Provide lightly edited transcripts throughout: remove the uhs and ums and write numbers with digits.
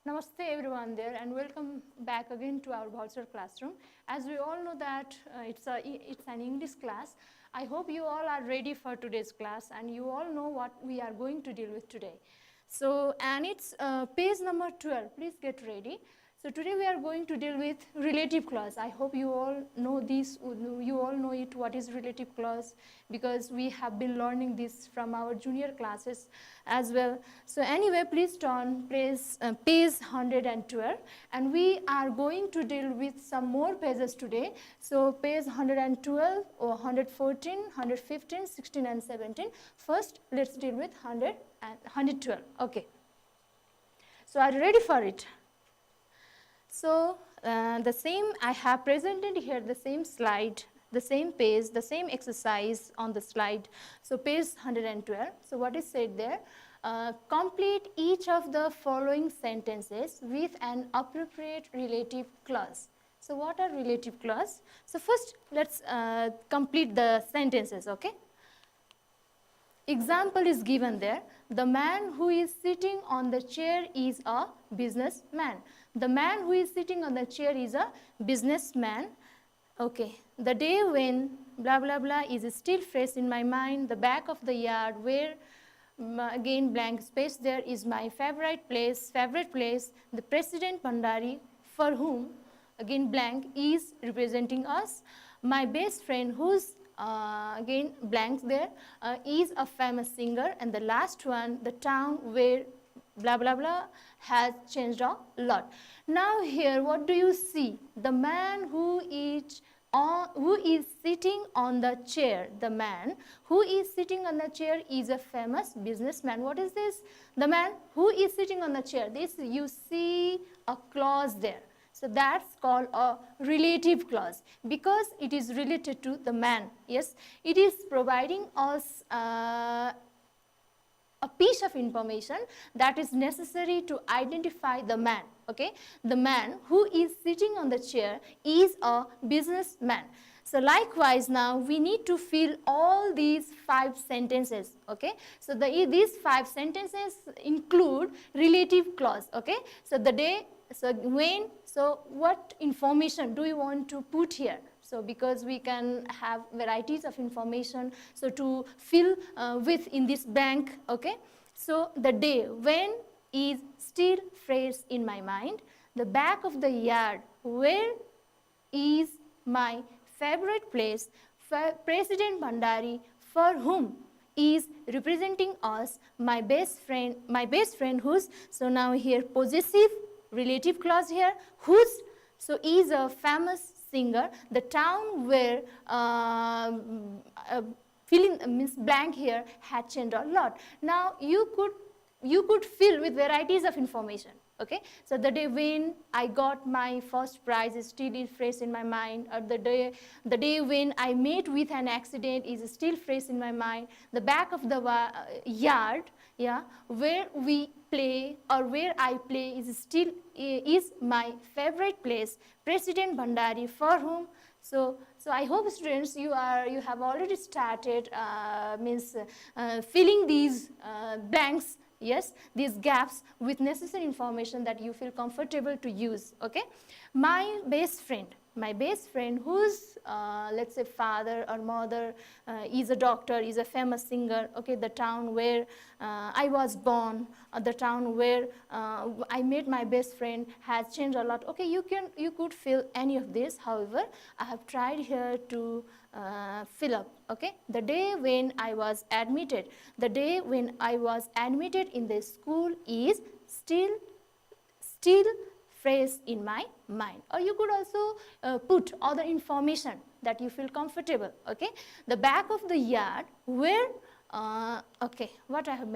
Namaste everyone there and welcome back again to our virtual classroom. As we all know that it's an English class. I hope you all are ready for today's class and you all know what we are going to deal with today. So, and it's page number 12. Please get ready. So today we are going to deal with relative clause. I hope you all know this, you all know it, what is relative clause, because we have been learning this from our junior classes as well. So anyway, please turn page 112 and we are going to deal with some more pages today. So page 112 or 114, 115, 16 and 17. First, let's deal with 100 and 112. Okay. So are you ready for it? So the same, I have presented here the same slide, the same page, the same exercise on the slide. So page 112. So what is said there? Complete each of the following sentences with an appropriate relative clause. So what are relative clause? So first let's complete the sentences, okay? Example is given there. The man who is sitting on the chair is a businessman. The man who is sitting on the chair is a businessman. Okay. The day when blah blah blah is still fresh in my mind. The back of the yard where again blank space there is my favorite place. The President Pandari for whom again blank is representing us. My best friend whose again blanks there is a famous singer, and the last one, the town where blah blah blah has changed a lot. Now here what do you see? The man who is sitting on the chair, the man who is sitting on the chair is a famous businessman. What is this? The man who is sitting on the chair. This you see a clause there. So that's called a relative clause because it is related to the man. Yes, it is providing us a piece of information that is necessary to identify the man. Okay, the man who is sitting on the chair is a businessman. So likewise now we need to fill all these 5 sentences. Okay, so these 5 sentences include relative clause. Okay, so the day, so when, so what information do you want to put here? So because we can have varieties of information, so to fill with in this bank. Okay, so the day when is still fresh in my mind. The back of the yard where is my favorite place. President Bandari for whom is representing us. My best friend whose, so now here possessive relative clause here, whose, so is a famous singer. The town where filling means blank here had changed a lot. Now you could fill with varieties of information. Okay, so the day when I got my first prize is still fresh in my mind, or the day when I met with an accident is still fresh in my mind. The back of the yard, yeah, where we play or where I play is my favorite place. President Bandari for whom. So I hope students you have already started filling these blanks. Yes, these gaps with necessary information that you feel comfortable to use. Okay, my best friend whose let's say father or mother is a doctor, is a famous singer. Okay, the town where I was born, the town where I met my best friend has changed a lot. Okay, you could fill any of this. However, I have tried here to fill up. Okay, the day when I was admitted, in the school is still fresh in my mind. Or you could also put other information that you feel comfortable. Okay, the back of the yard where okay, what I have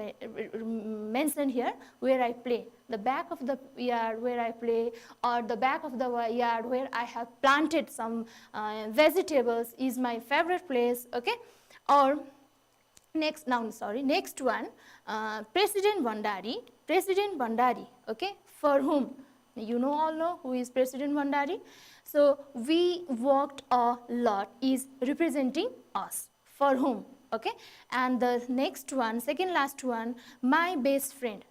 mentioned here, where I play. The back of the yard where I play, or the back of the yard where I have planted some vegetables is my favorite place. Okay, or next one, President Bandari. Okay, for whom? You all know who is President Bandari. So we worked a lot is representing us. For whom? Okay, and the next one, second last one, my best friend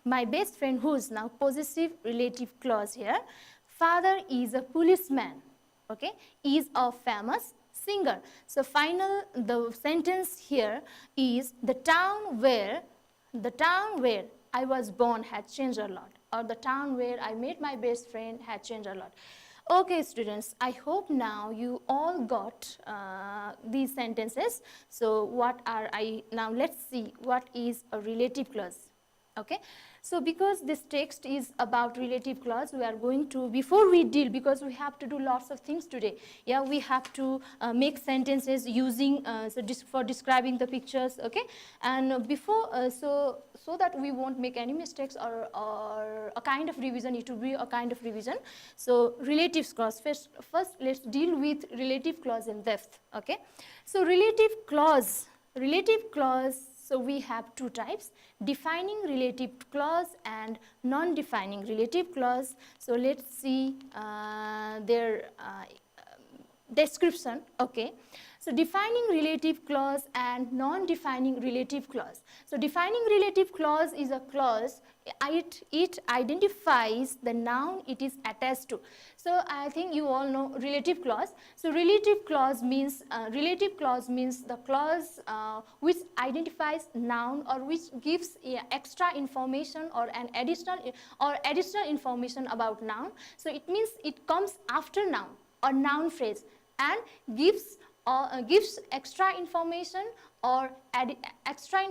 my best friend, who's now possessive relative clause here. Father is a policeman, okay, is a famous singer. So final, the sentence here is the town where I was born had changed a lot, or the town where I met my best friend had changed a lot. Okay, students, I hope now you all got these sentences. So now let's see what is a relative clause. Okay, so because this text is about relative clause, we are going to, before we deal, because we have to do lots of things today. Yeah, we have to make sentences using for describing the pictures. Okay, and before so that we won't make any mistakes, or a kind of revision, it will be a kind of revision. So relative clause, first let's deal with relative clause in depth. Okay, so relative clause, so we have two types: defining relative clause and non-defining relative clause. So let's see their description. Okay, so defining relative clause and non-defining relative clause. So defining relative clause is a clause, it identifies the noun it is attached to. So I think you all know relative clause. So relative clause means the clause which identifies noun, or which gives extra information or additional information about noun. So it means it comes after noun or noun phrase, and gives extra information or additional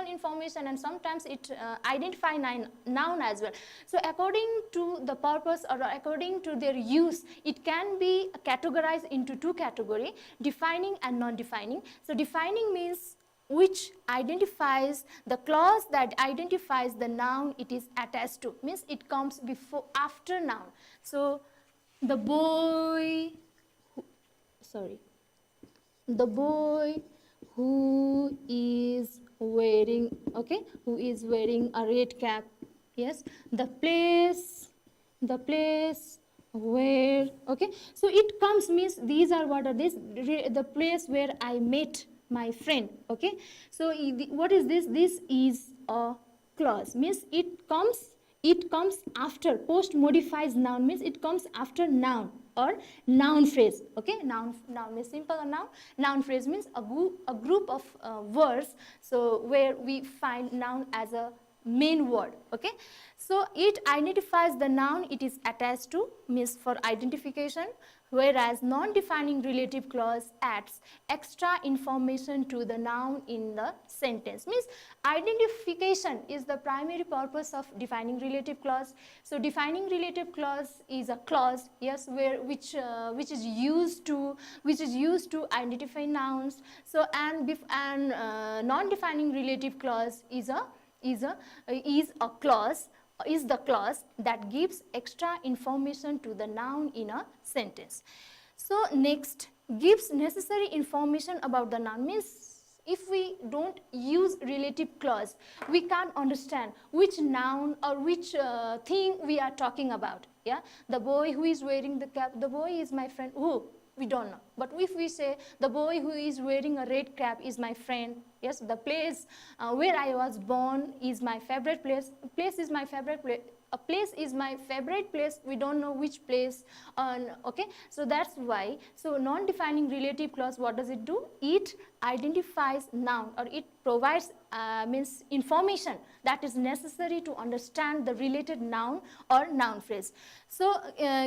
information, and sometimes it identify noun as well. So according to the purpose, or according to their use, it can be categorized into two categories: defining and non-defining. So defining means which identifies the clause that identifies the noun it is attached to, means it comes after noun. So the boy who is wearing, okay, who is wearing a red cap. Yes, the place where, okay, so it comes, means these are what are this, the place where I met my friend. Okay, so what is this? This is a clause, means it comes after. Post modifies noun means it comes after noun or noun phrase. Okay, noun is simple. Noun phrase means a group of words, so where we find noun as a main word. Okay, so it identifies the noun it is attached to, means for identification, whereas non-defining relative clause adds extra information to the noun in the sentence, means identification is the primary purpose of defining relative clause. So defining relative clause is a clause, yes, which is used to identify nouns. So and non-defining relative clause is the clause that gives extra information to the noun in a sentence. So next, gives necessary information about the noun, means if we don't use relative clause, we can't understand which noun or which thing we are talking about. Yeah, the boy who is wearing the cap, the boy is my friend. Who? We don't know. But if we say the boy who is wearing a red cap is my friend, yes, the place where I was born is my favorite place. Place is my favorite place. A place is my favorite place. We don't know which place. Okay, so that's why. So non-defining relative clause, what does it do? It identifies noun, or it provides means information that is necessary to understand the related noun or noun phrase. So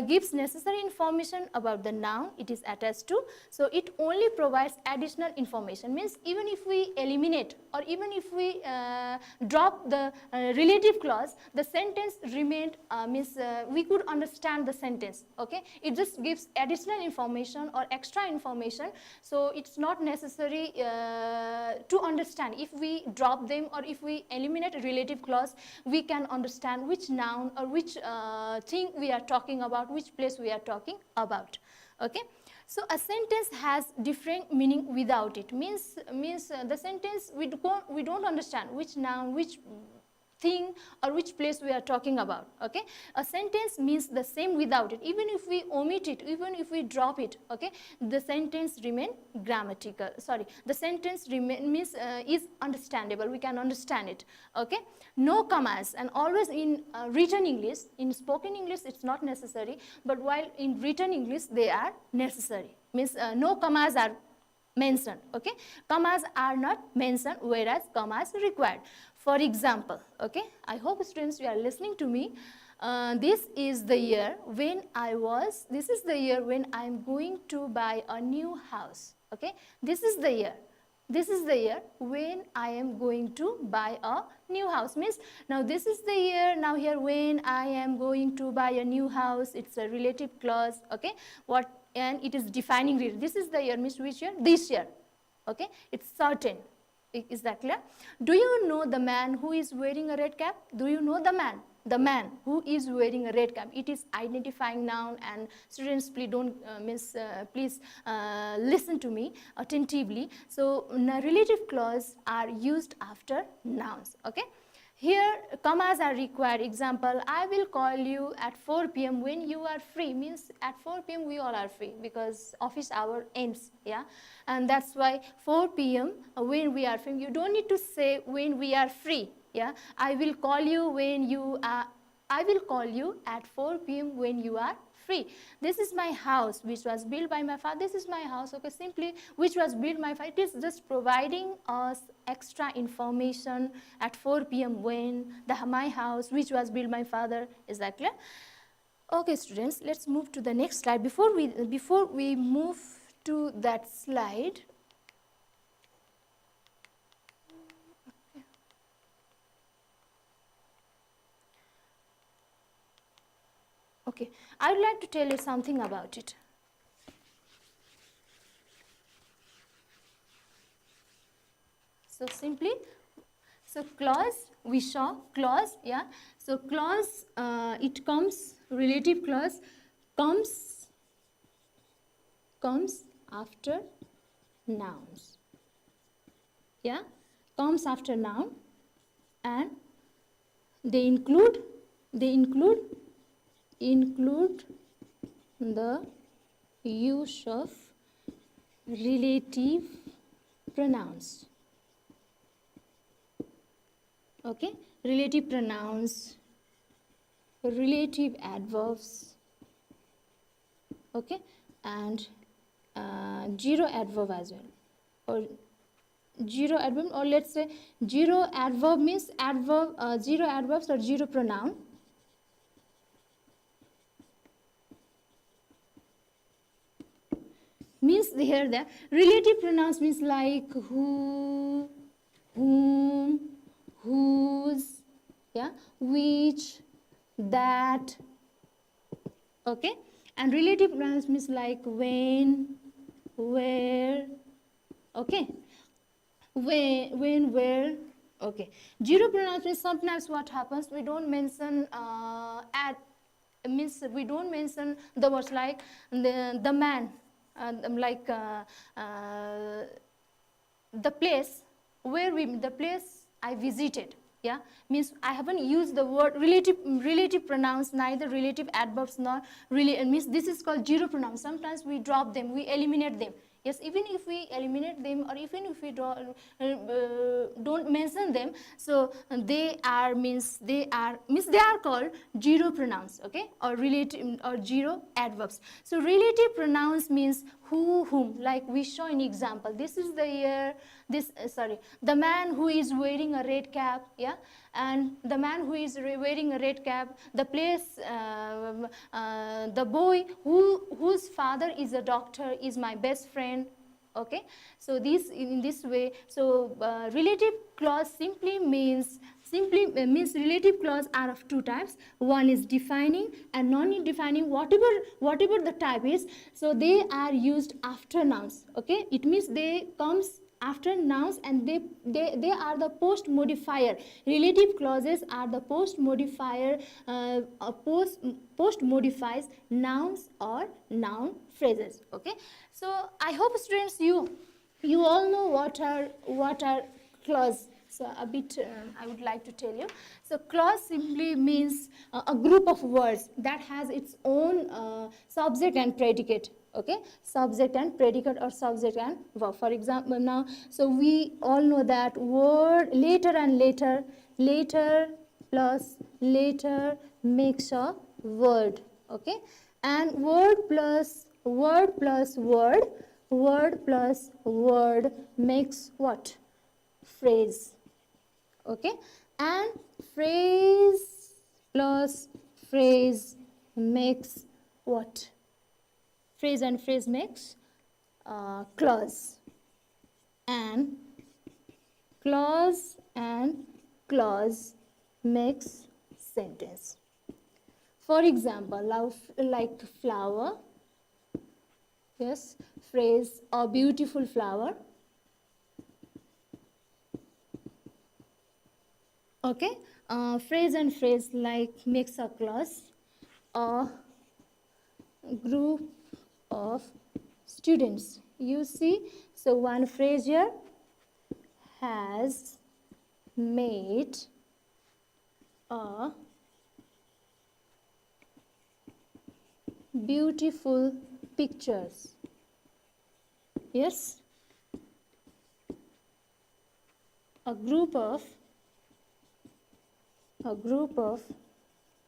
gives necessary information about the noun it is attached to. So it only provides additional information, means even if we eliminate, or even if we drop the relative clause, the sentence remained, means we could understand the sentence. Okay, it just gives additional information or extra information, so it's not necessary to understand. If we drop them, or if we eliminate a relative clause, we can understand which noun or which thing we are talking about, which place we are talking about. Okay, so a sentence has different meaning without it, means the sentence we don't understand which noun, which thing or which place we are talking about. Okay, a sentence means the same without it. Even if we omit it, even if we drop it, okay, the sentence remain grammatical. Sorry, the sentence means is understandable. We can understand it. Okay, no commas, and always in written English. In spoken English, it's not necessary, but while in written English, they are necessary. Means no commas are mentioned. Okay, commas are not mentioned, whereas commas required. For example, okay, I hope students you are listening to me. This is the year when this is the year when I am going to buy a new house. Okay, this is the year. This is the year when I am going to buy a new house. Means now this is the year, now here when I am going to buy a new house, it's a relative clause. Okay, what, and it is defining reason. This is the year means which year? This year. Okay, it's certain. Is that clear? Do you know the man who is wearing a red cap? Do you know the man? The man who is wearing a red cap. It is identifying noun, and students please don't please listen to me attentively. So relative clause are used after nouns. Okay. Here commas are required. Example, I will call you at 4 p.m. when you are free. Means at 4 p.m. we all are free because office hour ends. Yeah, and that's why 4 p.m. when we are free. You don't need to say when we are free. Yeah, I will call you when you are. I will call you at 4 p.m. when you are free. This is my house which was built by my father. This is my house. Okay, simply which was built by my father. It is just providing us extra information at 4 p.m. when my house which was built by my father. Is that clear? Okay, students, let's move to the next slide. Before we move to that slide, okay, I would like to tell you something about it. So simply, so clause, we saw clause, yeah. So clause, it comes, relative clause comes after nouns, yeah, comes after noun, and they include the use of relative pronouns. Okay, relative pronouns, relative adverbs, okay, and zero adverb as well, or zero adverb, or let's say zero adverb means adverb, zero adverbs or zero pronoun. Means here the relative pronouns means like who, whom, whose, yeah, which, that. Okay, and relative pronouns means like when, where. Okay, when, where. Okay, zero pronouns means sometimes what happens, we don't mention means we don't mention the words like the man, the place where the place I visited. Yeah, means I haven't used the word relative pronouns, neither relative adverbs nor really, means this is called zero pronouns. Sometimes we drop them, we eliminate them. Yes, even if we eliminate them, or even if we don't mention them, so they are called zero pronouns. Okay, or relative or zero adverbs. So relative pronouns means who, whom, like we saw in example. This is the year, the man who is wearing a red cap, yeah, and the man who is wearing a red cap, the place, the boy whose father is a doctor is my best friend. Okay, so this in this way, so relative clause simply means relative clause are of two types. One is defining and non-defining, whatever the type is, so they are used after nouns. Okay, it means they comes after nouns, and they are the post modifier. Relative clauses are the post modifier, post modifies nouns or noun phrases. Okay, so I hope students you all know what are clause. So a bit I would like to tell you. So clause simply means a group of words that has its own subject and predicate. Okay, subject and predicate or subject and verb. For example, now, so we all know that word later and later, later plus later makes a word. Okay, and word plus word plus word, word plus word makes what? Phrase. Okay, and phrase plus phrase makes what? Phrase and phrase makes clause, and clause and clause makes sentence. For example, like flower, yes, phrase a beautiful flower. Okay, phrase and phrase like makes a clause, a group of students. You see, so one phrase here has made a beautiful pictures. Yes, a group of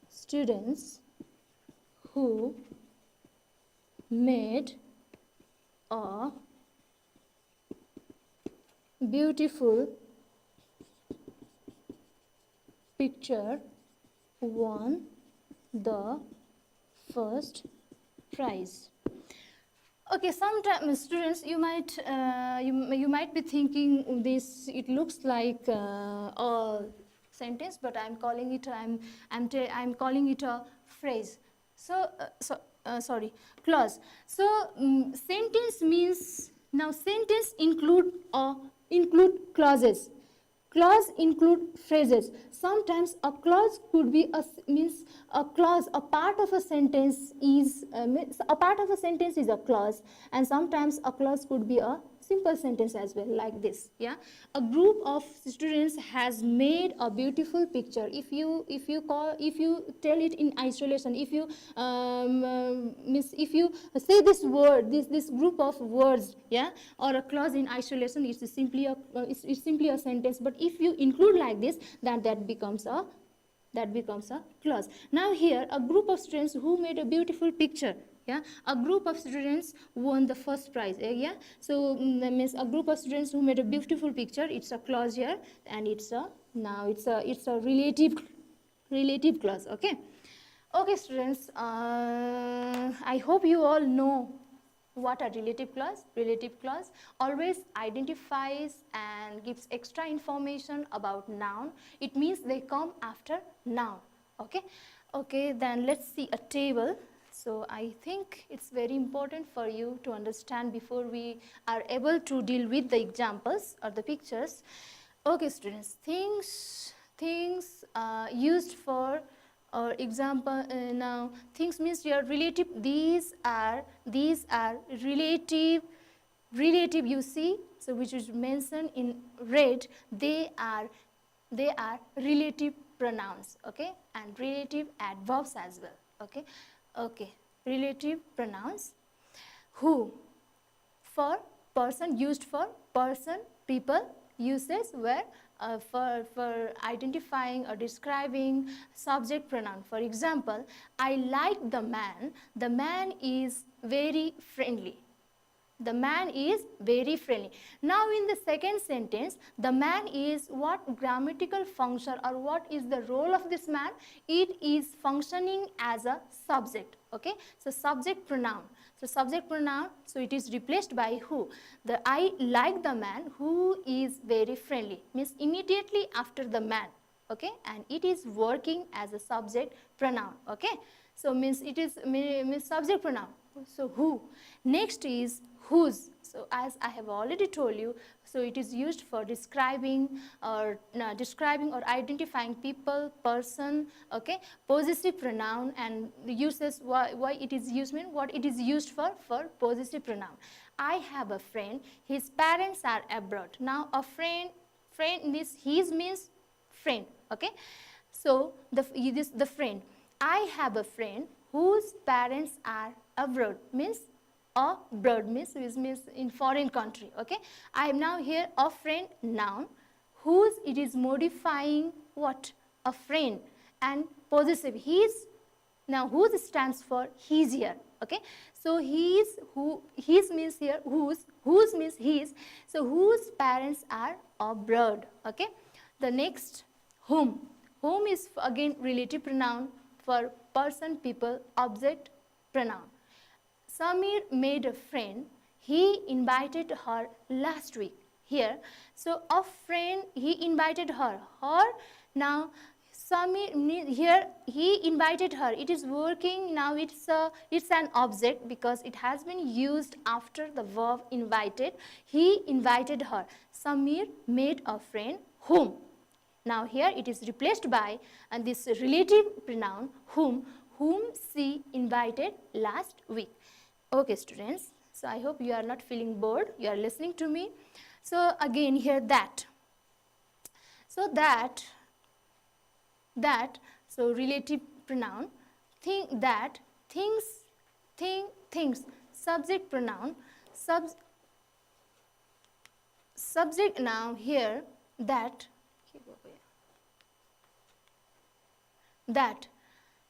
students who made a beautiful picture won the first prize. Okay, sometimes students, you might you might be thinking this, it looks like a sentence, but I'm calling it I'm calling it a phrase. So sorry, clause. So sentence means, now sentence include clauses. Clause include phrases. Sometimes a clause could be means a clause, a part of a sentence is a part of a sentence is a clause, and sometimes a clause could be a simple sentence as well, like this. Yeah, a group of students has made a beautiful picture. If you tell it in isolation, if you if you say this word, this group of words, yeah, or a clause in isolation, it's simply a it's simply a sentence. But if you include like this, then that becomes a clause. Now here, a group of students who made a beautiful picture. Yeah, a group of students won the first prize. Yeah, so that means a group of students who made a beautiful picture. It's a clause here, and it's a relative clause. Okay, okay, students. I hope you all know what a relative clause. Relative clause always identifies and gives extra information about noun. It means they come after noun. Okay, okay, then let's see a table. So I think it's very important for you to understand before we are able to deal with the examples or the pictures. Okay, students, things used for or example, now things means your relative. These are relative, you see, so which is mentioned in red. They are relative pronouns. Okay, and relative adverbs as well. Okay, okay, relative pronouns. Who, for person, used for person, people, uses where for identifying or describing subject pronoun. For example, I like the man. The man is very friendly. The man is very friendly. Now in the second sentence, the man is what grammatical function or what is the role of this man? It is functioning as a subject. Okay, so subject pronoun. So subject pronoun, so it is replaced by who. The I like the man who is very friendly means immediately after the man. Okay, and it is working as a subject pronoun. Okay, so means it is means subject pronoun. So who. Next is whose. So as I have already told you, so it is used for describing or identifying people, person. Okay, possessive pronoun, and uses why it is used, mean what it is used for possessive pronoun. I have a friend, his parents are abroad. Now a friend Friend, this his means friend. Okay, so the friend. I have a friend whose parents are abroad, means abroad means in foreign country. Okay, I am now here a friend noun, whose it is modifying what, a friend, and possessive his. Now whose stands for his here. Okay, so his means here whose means his, so whose parents are abroad. Okay, the next whom is again relative pronoun for person, people, object, pronoun. Samir made a friend, he invited her last week. Here, so a friend, he invited her. Now Samir, here he invited her. It is working now. It's an object because it has been used after the verb invited. He invited her. Samir made a friend whom. Now here it is replaced by this relative pronoun whom she invited last week. Okay students, so I hope you are not feeling bored, you are listening to me. So again here that. So so relative pronoun, think that, things, things, subject pronoun, subject noun here that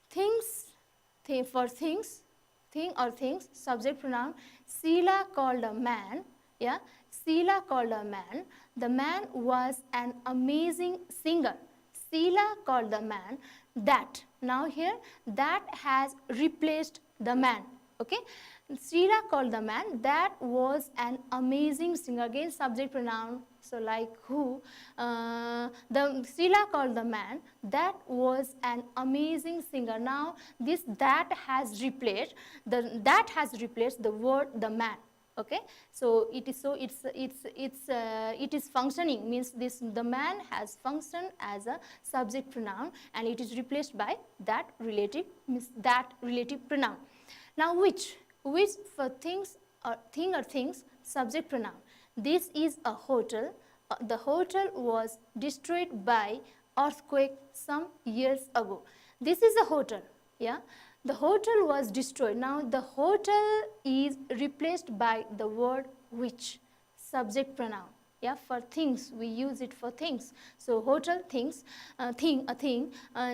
things, for things, thing or things, subject pronoun. Sheila called a man, yeah, Sheila called a man. The man was an amazing singer. Sheila called the man that. Now here that has replaced the man. Okay, Sheila called the man that was an amazing singer. Again subject pronoun. So like who, the Sheila called the man that was an amazing singer. Now this that has replaced the word the man. Okay, so it is functioning, means this the man has functioned as a subject pronoun and it is replaced by that relative, means that relative pronoun. Now which for things or thing or things, subject pronoun. This is a hotel. The hotel was destroyed by earthquake some years ago. This is a hotel, yeah. The hotel was destroyed. Now the hotel is replaced by the word which, subject pronoun. Yeah, for things we use it for things. So hotel, things, a thing.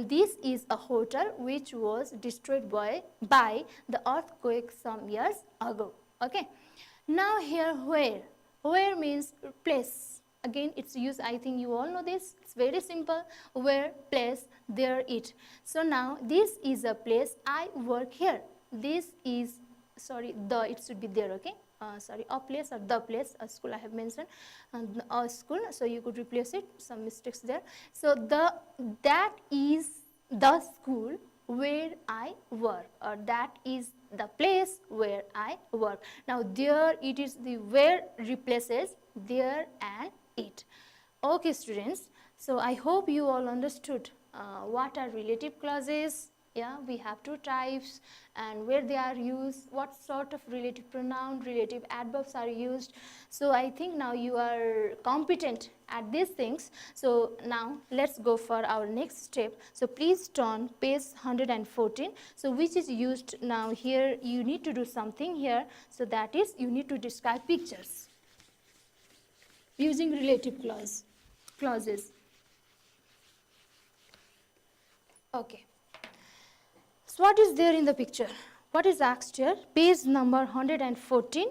This is a hotel which was destroyed by the earthquake some years ago. Okay. Now here where means place. Again it's used, I think you all know this, it's very simple. Where, place, there, it. So now this is a place, I work here. This is, sorry, the, it should be there. Okay, sorry, a place or the place, a school I have mentioned, a school, so you could replace it, some mistakes there. So that is the school where I work, or that is the place where I work. Now there, it is the where replaces there and it. Okay students, so I hope you all understood what are relative clauses. Yeah, we have two types and where they are used, what sort of relative pronoun, relative adverbs are used. So I think now you are competent at these things. So now let's go for our next step. So please turn page 114. So which is used now here, you need to do something here. So that is, you need to describe pictures using relative clauses. Okay. So what is there in the picture? What is asked here? Page number 114.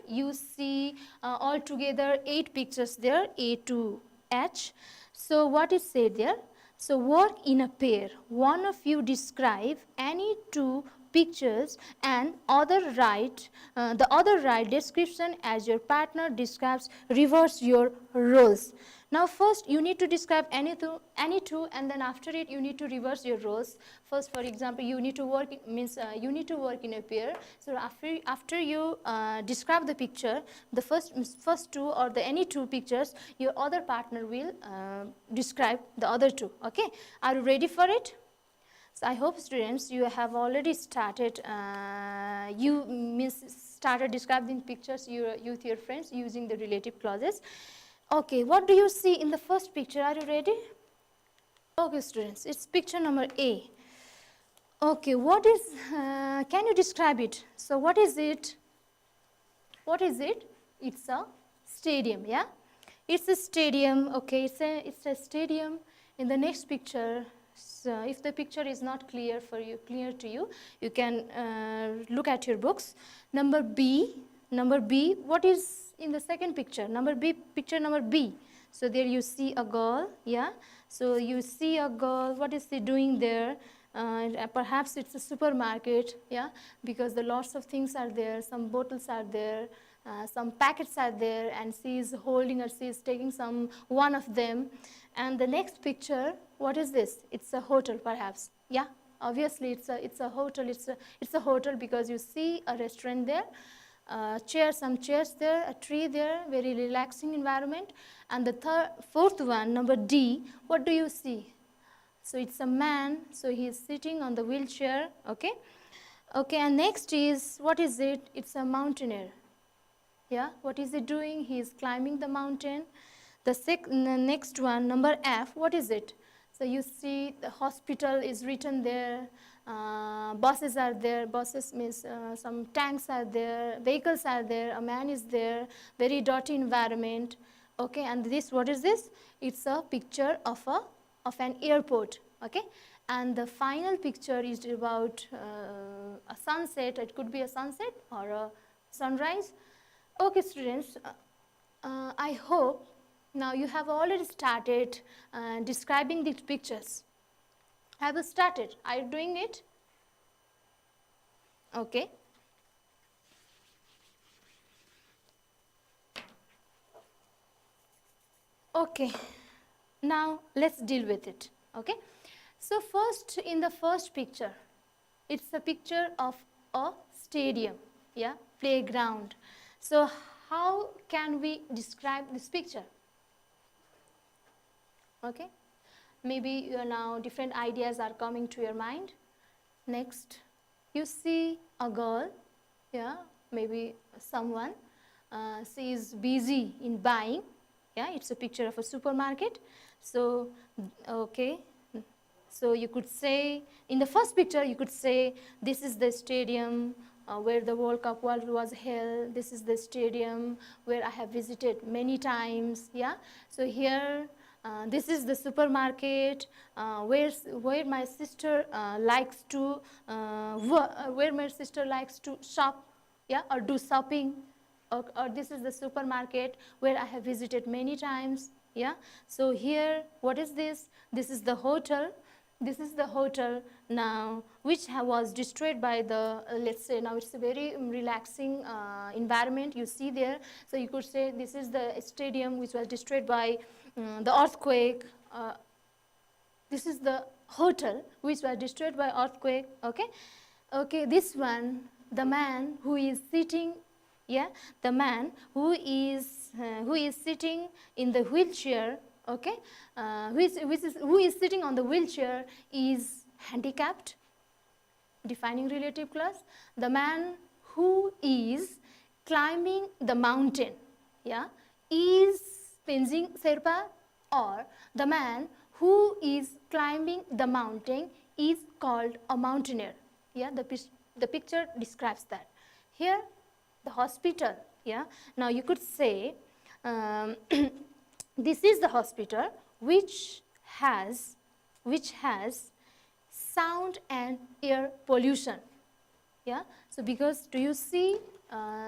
You see altogether 8 pictures there, A to H. So what is said there? So work in a pair. One of you describe any 2 pictures and the other write description as your partner describes. Reverse your roles. Now first you need to describe any two and then after it you need to reverse your roles. First, for example, you need to work you need to work in a pair. So after you describe the picture, the first 2 or the any 2 pictures, your other partner will describe the other 2. Okay, are you ready for it? So I hope students you have already started started describing pictures with your friends using the relative clauses. Okay, what do you see in the first picture? Are you ready? Okay, students, it's picture number A. Okay, what is, can you describe it? So what is it? What is it? It's a stadium, yeah? It's a stadium, okay, it's a stadium. In the next picture, so if the picture is not clear for you, clear to you, you can look at your books. Number B, what is in the second picture? Number B, picture number B. So there you see a girl, yeah? So you see a girl, what is she doing there? Perhaps it's a supermarket, yeah, because the lots of things are there, some bottles are there, some packets are there, and she is holding or she is taking some one of them. And the next picture, what is this? It's a hotel, perhaps, yeah. Obviously, it's a hotel. It's a hotel because you see a restaurant there, some chairs there, a tree there, very relaxing environment. And the fourth one, number D, what do you see? So it's a man, so he is sitting on the wheelchair, okay? Okay, and next is, what is it? It's a mountaineer. Yeah, what is he doing? He is climbing the mountain. The next one, number F, what is it? So you see the hospital is written there, buses are there, buses means some tanks are there, vehicles are there, a man is there, very dirty environment. Okay, and this, what is this? It's a picture of an airport, okay? And the final picture is about a sunset. It could be a sunset or a sunrise. Okay, students, I hope now you have already started describing these pictures. Have you started? Are you doing it? Okay. Okay, now let's deal with it, okay? So first, in the first picture, it's a picture of a stadium, yeah, playground. So how can we describe this picture? Okay, maybe now different ideas are coming to your mind. Next, you see a girl, yeah, maybe someone, she is busy in buying. Yeah, it's a picture of a supermarket. So, okay, so you could say, in the first picture, you could say, this is the stadium where the World Cup was held. This is the stadium where I have visited many times, yeah. So here, this is the supermarket where my sister likes to, shop, yeah, or do shopping. Or this is the supermarket where I have visited many times, yeah. So here, what is this? This is the hotel. This is the hotel now, which was destroyed by the, let's say now it's a very relaxing environment you see there. So you could say this is the stadium which was destroyed by the earthquake. This is the hotel which was destroyed by earthquake, okay. Okay, this one, the man who is sitting, yeah, the man who is sitting in the wheelchair, okay, who is sitting on the wheelchair is handicapped. Defining relative class, the man who is climbing the mountain, yeah, is Tenzing Sherpa, or the man who is climbing the mountain is called a mountaineer. Yeah, the picture describes that. Here, the hospital, yeah. Now you could say this is the hospital which has sound and air pollution, yeah. So because, do you see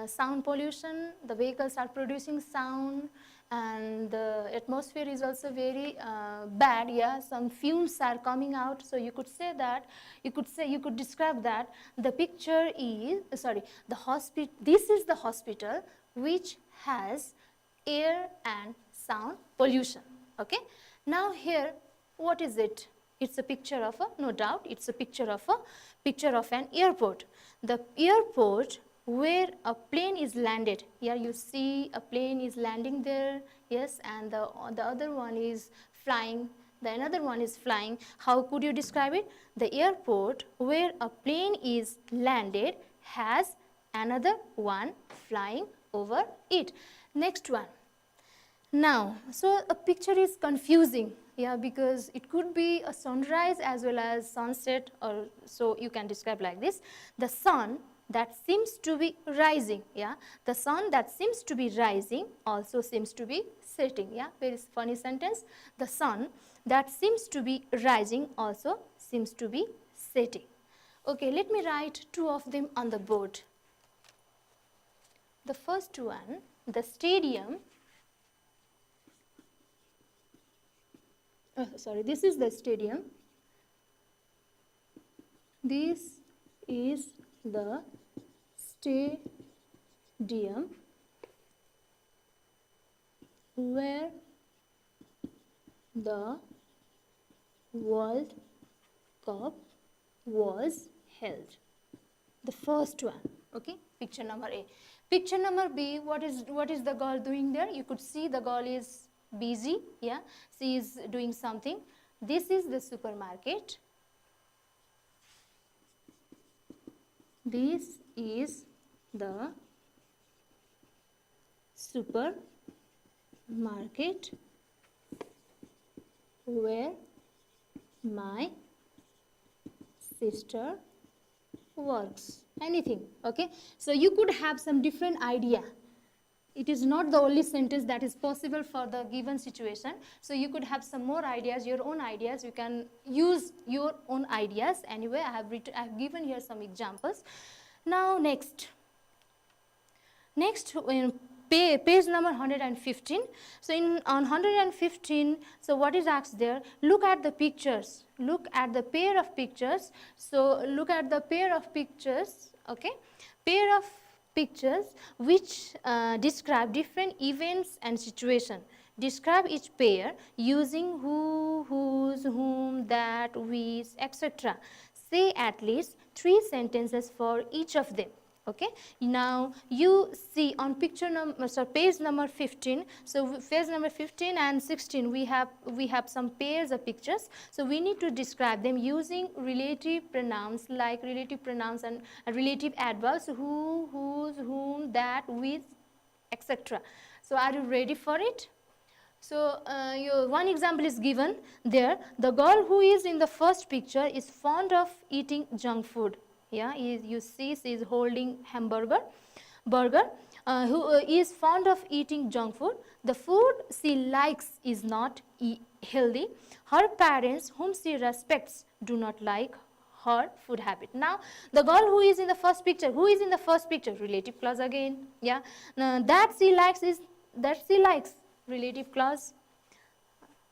sound pollution? The vehicles are producing sound, and the atmosphere is also very bad, yeah. Some fumes are coming out. So you could say that, you could describe that the picture is, this is the hospital which has air and sound pollution, okay. Now here, what is it? It's a picture of no doubt, it's a picture of an airport. The airport where a plane is landed. Here you see a plane is landing there, yes, and the other one is flying. The another one is flying. How could you describe it? The airport where a plane is landed has another one flying over it. Next one. Now, so a picture is confusing, yeah, because it could be a sunrise as well as sunset, or so you can describe like this. The sun that seems to be rising, yeah, the sun that seems to be rising also seems to be setting, yeah, very funny sentence. The sun that seems to be rising also seems to be setting. Okay, let me write two of them on the board. The first one, the stadium. Sorry, this is the stadium. This is the stadium where the World Cup was held. The first one, okay, picture number A. Picture number B, what is the girl doing there? You could see the girl is busy, yeah, she is doing something. This is the supermarket. This is the supermarket where my sister works. Anything, okay? So you could have some different idea. It is not the only sentence that is possible for the given situation. So you could have some more ideas, your own ideas. You can use your own ideas. Anyway, I have given here some examples. Now next in page number 115. So on 115, so what is asked there? Look at the pictures. Look at the pair of pictures. So look at the pair of pictures. Okay, pair of pictures which describe different events and situation. Describe each pair using who, whose, whom, that, which, etc. Say at least 3 sentences for each of them. Okay, now you see on picture number, so page number 15. So page number 15 and 16, we have some pairs of pictures. So we need to describe them using relative pronouns, like relative pronouns and relative adverbs, who, whose, whom, that, which, etc. So are you ready for it? So your one example is given there. The girl who is in the first picture is fond of eating junk food. Yeah, you see she is holding burger, who is fond of eating junk food. The food she likes is not healthy. Her parents, whom she respects, do not like her food habit. Now the girl who is in the first picture, relative clause again. Yeah, that she likes is that she likes, relative clause.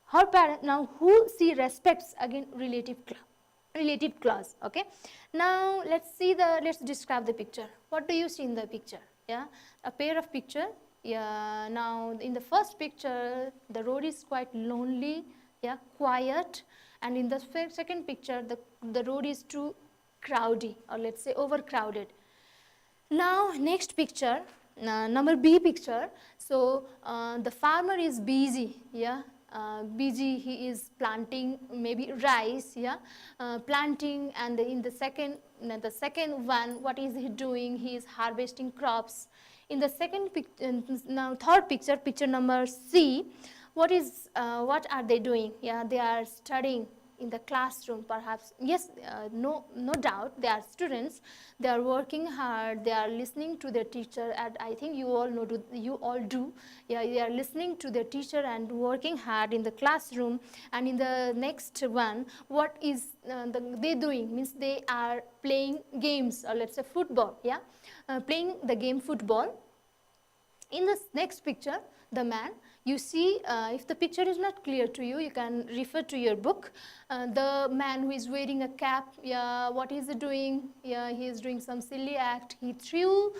Her parent, now who she respects, again relative clause. Okay, now let's describe the picture. What do you see in the picture? Yeah, a pair of picture. Yeah, now in the first picture the road is quite lonely, yeah, quiet, and in the second picture the road is too crowded, or let's say overcrowded. Now next picture, number B picture. So the farmer is busy, yeah, busy, he is planting maybe rice, yeah, planting, and in the second one, what is he doing? He is harvesting crops. In the second picture, now third picture, picture number C, what are they doing? Yeah, they are studying in the classroom, perhaps. Yes, no doubt, they are students. They are working hard. They are listening to their teacher, and I think you all do. Yeah, they are listening to their teacher and working hard in the classroom. And in the next one, what is they doing? Means they are playing games, or let's say football. Yeah, playing the game football. In this next picture, the man, you see, if the picture is not clear to you, you can refer to your book. The man who is wearing a cap, yeah, what is he doing? Yeah, he is doing some silly act. He threw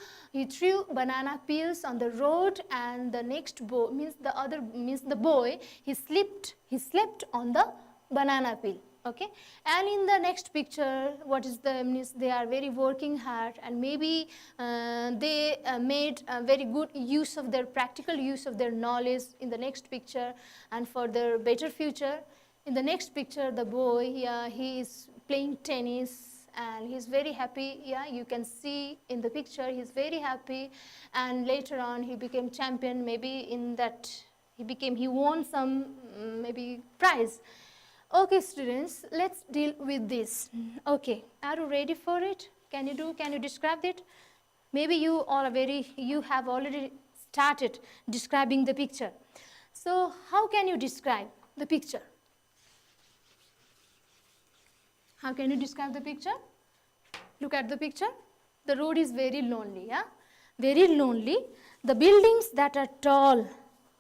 banana peels on the road, and the next boy, means the boy, he slept on the banana peel. Okay, and in the next picture, what is the means? They are very working hard, and maybe they made a very good use of their practical use of their knowledge in the next picture, and for their better future. In the next picture, the boy, yeah, he is playing tennis and he's very happy. Yeah, you can see in the picture he's very happy, and later on he became champion. Maybe in that he won some maybe prize. Okay, students, let's deal with this. Okay, are you ready for it? Can you describe it? Maybe you have already started describing the picture. So how can you describe the picture? How can you describe the picture? Look at the picture. The road is very lonely, yeah? Very lonely. The buildings that are tall,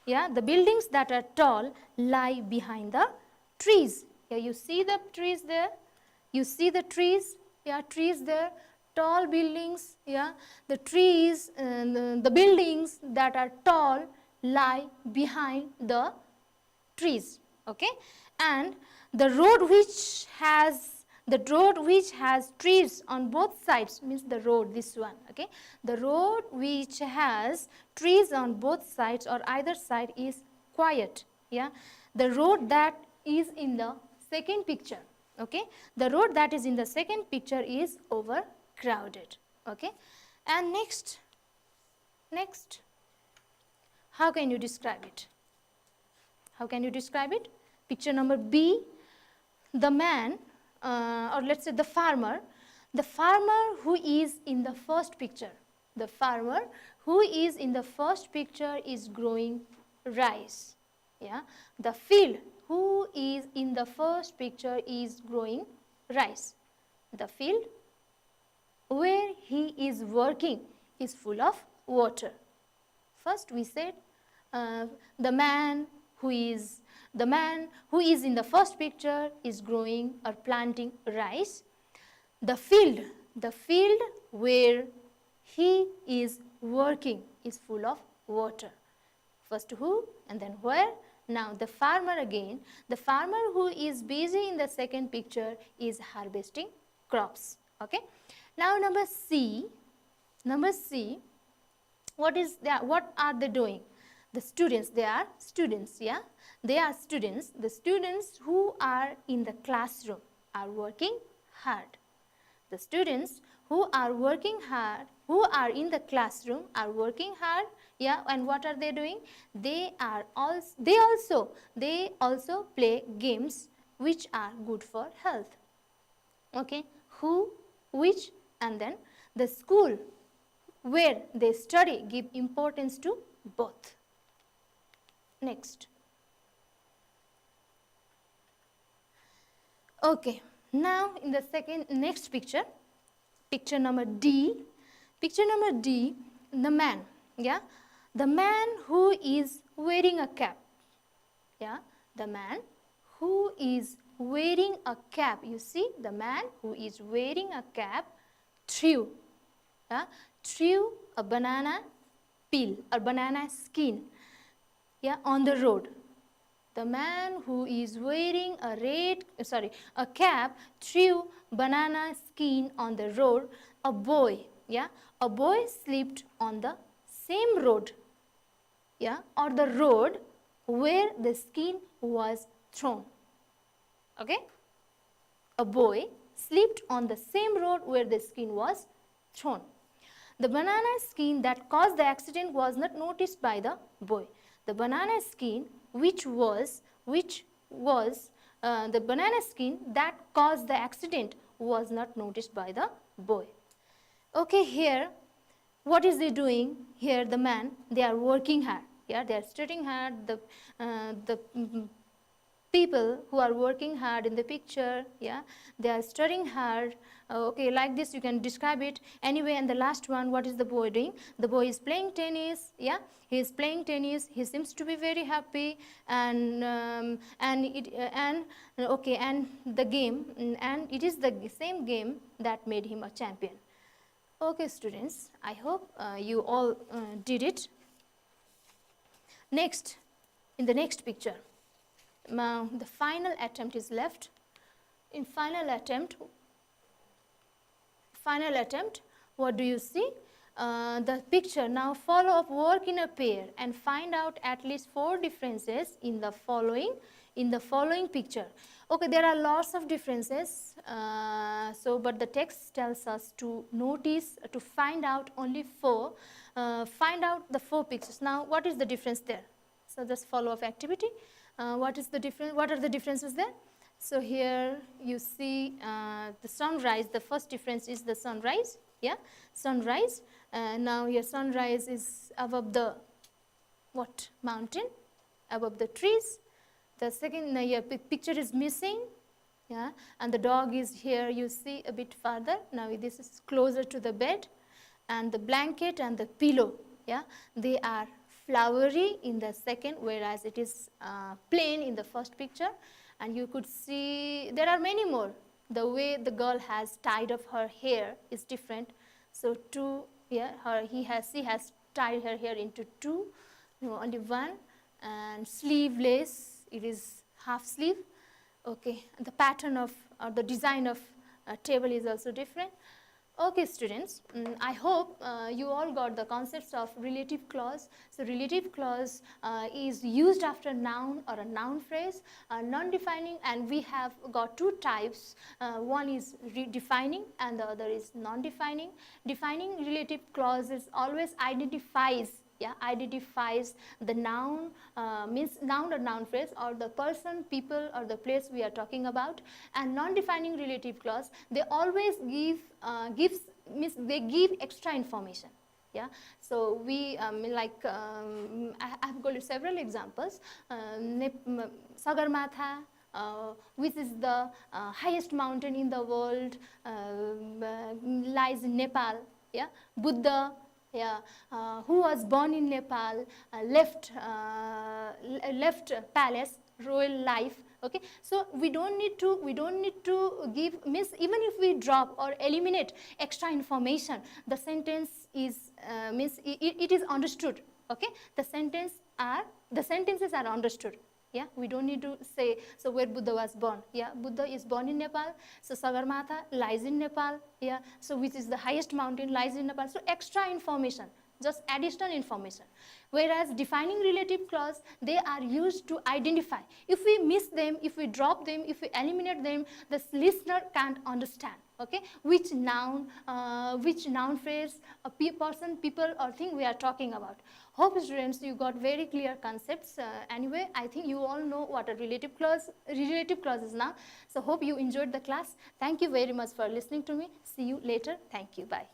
yeah? The buildings that are tall lie behind the trees. Yeah, you see the trees there? You see the trees? Yeah, trees there. Tall buildings, yeah? The trees, the buildings that are tall lie behind the trees, okay? And the road which has trees on both sides, means the road, this one, okay? The road which has trees on both sides or either side is quiet, yeah? The road that is in the second picture, okay? The road that is in the second picture is overcrowded, okay? And next, how can you describe it? How can you describe it? Picture number B, the man, or let's say the farmer who is in the first picture. The farmer who is in the first picture is growing rice. Yeah? The field who is in the first picture is growing rice. The field where he is working is full of water. First we said the man who is in the first picture is growing or planting rice. The field where he is working is full of water. First who and then where. Now the farmer again. The farmer who is busy in the second picture is harvesting crops. Okay. Now number C. What are they doing? The students, they are students, yeah? They are students. The students who are in the classroom are working hard. The students who are working hard, who are in the classroom are working hard, yeah? And what are they doing? They also play games which are good for health. Okay? Who, which, and then the school where they study give importance to both. Next. Okay, now in the next picture, picture number D, the man, yeah, the man who is wearing a cap, yeah, the man who is wearing a cap, you see, the man who is wearing a cap threw a banana peel or banana skin, yeah, on the road. The man who is wearing a cap threw banana skin on the road. A boy slipped on the same road, yeah, or the road where the skin was thrown. Okay? A boy slipped on the same road where the skin was thrown. The banana skin that caused the accident was not noticed by the boy. The banana skin the banana skin that caused the accident was not noticed by the boy. Okay, here, what is they doing? Here, the man, they are working hard. Yeah, they are studying hard. The people who are working hard in the picture, yeah, they are studying hard. Okay, like this you can describe it anyway. And the last one, what is the boy doing? The boy is playing tennis, yeah, he is playing tennis. He seems to be very happy, and the game, and it is the same game that made him a champion. Okay, students, I hope you all did it. Next, in the next picture, the final attempt is left. In final attempt, what do you see? The picture, now follow up work in a pair and find out at least 4 differences in the following picture. Okay, there are lots of differences, but the text tells us to find out only 4, find out the 4 pictures. Now what is the difference there? So just follow-up activity. What is the difference? What are the differences there? So here you see the sunrise. The first difference is the sunrise. Yeah, sunrise. Now here sunrise is above the what mountain? Above the trees. The second here picture is missing. Yeah, and the dog is here. You see a bit further. Now this is closer to the bed, and the blanket and the pillow. Yeah, they are flowery in the second, whereas it is plain in the first picture. And you could see there are many more. The way the girl has tied up her hair is different. So two, yeah, she has tied her hair into two, no, only one, and sleeveless. It is half sleeve. Okay, the pattern of or the design of table is also different. Okay, students, I hope you all got the concepts of relative clause. So relative clause is used after noun or a noun phrase, non-defining, and we have got two types. One is defining and the other is non-defining. Defining relative clause is always identifies the noun, means noun or noun phrase, or the person, people, or the place we are talking about. And non-defining relative clause, they always give they give extra information. Yeah, so we I have got several examples. Sagarmatha, which is the highest mountain in the world, lies in Nepal. Yeah, Buddha, yeah, who was born in Nepal, left palace, royal life. Okay, so we don't need to give, means even if we drop or eliminate extra information, the sentence is means it is understood. Okay, the sentences are understood. Yeah, we don't need to say, so where Buddha was born. Yeah, Buddha is born in Nepal. So Sagarmatha lies in Nepal. Yeah, so which is the highest mountain lies in Nepal. So extra information, just additional information. Whereas defining relative clause, they are used to identify. If we miss them, if we drop them, if we eliminate them, the listener can't understand. Okay, which noun phrase, a person, people, or thing we are talking about. Hope students you got very clear concepts. Anyway, I think you all know what a relative clause is now. So hope you enjoyed the class. Thank you very much for listening to me. See you later. Thank you. Bye.